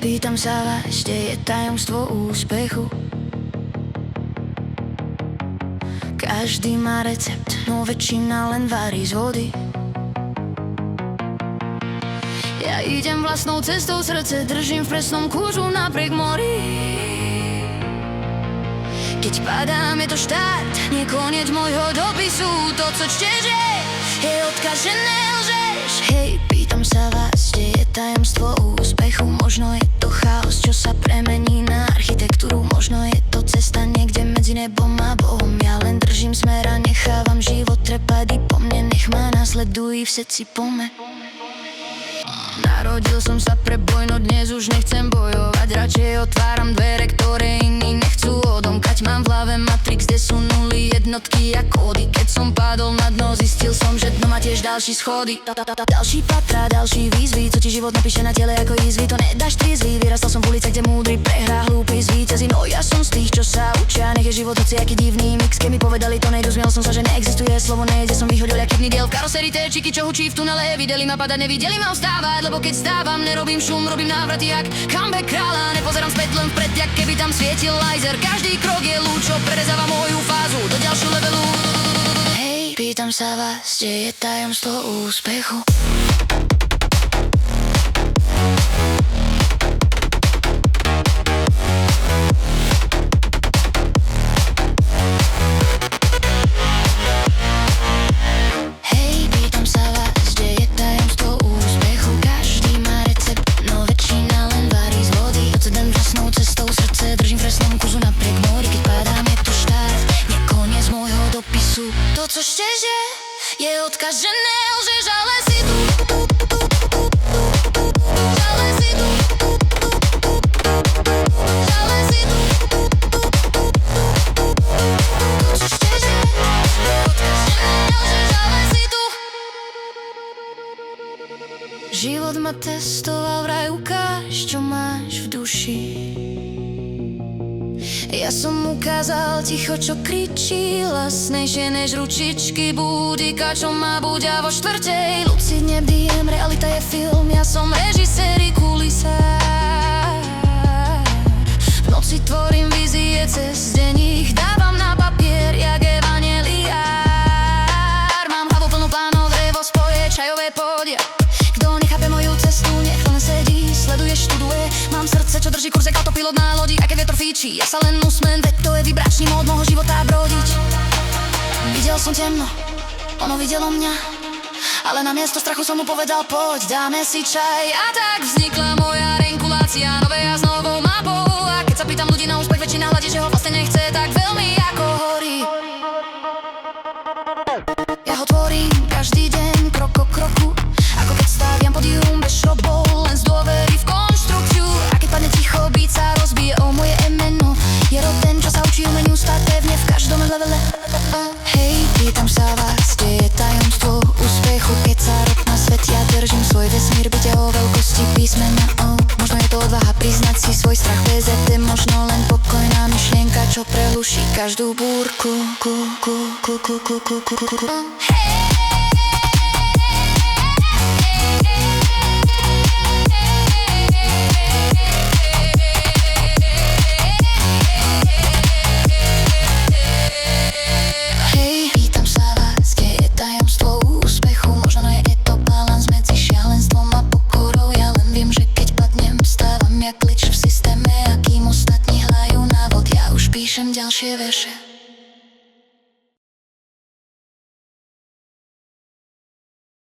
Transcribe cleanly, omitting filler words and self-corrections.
pýtam sa vás, kde je tajomstvo úspechu. Každý má recept, no väčšina len varí z vody. Ja idem vlastnou cestou, srdce držím v presnom kurzu napriek mori. Keď padám, je to štart, nie koniec môjho dopisu. To, co čteš, je odkaz, že nelžeš. Hej, pýtam sa vás, kde je tajomstvo úspechu. Možno je to chaos, čo sa premení na architektúru. Možno je to cesta niekde medzi nebom a Bohom. Ja len držím smer a nechávam život trepať i po mne. Nech ma nasledují všetci po mne. Narodil som sa pre boj, no dnes už nechcem bojovať. Radšej otváram dvere, ktoré iní nechcú odomkať. Mám v hlave Matrix, kde sú nuly, jednotky a kódy. Keď som padol na dno, zistil som, že dno má tiež ďalší schody. Ďalší patra, ďalší výzvy, co ti život napíše na tele ako jizvy. To nedáš trizvy, vyrastal som v ulice, kde múdry prehrá, hlúpy zvíťazí. No ja som z tých, čo sa učia, nech je život hoci aký divný mix. Keď mi povedali to nejdu, zmiel som sa, že neexistuje slovo nejde. Som vyhodil jak chybný diel v karosérii téčiky, čo hučí v tunele. Videli ma padať, nevideli ma vstávať, lebo keď stávam, nerobím šum, robím návraty jak comeback kráľa. Nepozerám späť len vpred, jak keby tam svietil laser. Každý krok je lúč, čo prerezáva moju fázu do ďalšiu levelu. Hej, pýtam sa vás, kde je tajomstvo úspechu. To, co šteš, je odkaz, že nelžeš, ale si tu. Ale si tu. Ale si tu. To, co šteš, je odkaz, že nelžeš, ale si tu. Život ma testoval, vraj ukáž, čo máš v duši. Ja som ukázal ticho, čo kričí, hlasnejšie než ručičky budíka, čo ma budia vo štvrtej. Lucidne bdiem, realita je film, ja som režisér i kulisár. V noci tvorím vízie, cez deň ich dávam na papier, jak evaneliár. Mám hlavu plnú plánov, drevo spoje, čajové pódia. Kto nechápe moju cestu, nech len sedí, sleduje, študuje. Mám srdce, čo drží kurz, jak autopilot na lodi. Aj keď vietor fíči, ja sa len usmiem, veď to je vibračný mód môjho života brodiť. Videl som temno, ono videlo mňa, ale namiesto strachu som mu povedal, poď, dáme si čaj. A tak vznikla moja reinkulácia, nové ja s novou mapou. A keď sa pýtam ľudí na úspech, väčšina hľadí, že ho vlastne nechce tak veľmi, ako horí. Ja ho tvorím každý deň, krok po kroku, ako keď staviam podium bez šrobov, len z dôvery v konštrukciu. A keď padne ticho, beat sa rozbije o moje meno. Je rod ten, čo sa učí umeniu stáť pevne v každom levele. Hej, pýtam sa vás, kde je tajomstvo úspechu. Keď sa rok na svet, ja držím svoj vesmír, byte o veľkosti písmena O. Možno je to odvaha priznať si svoj strach PZT. Možno len pokojná myšlienka, čo prehluší každú búrku. Klič v systéme, akým ostatní hľajú návod. Ja už píšem ďalšie verše.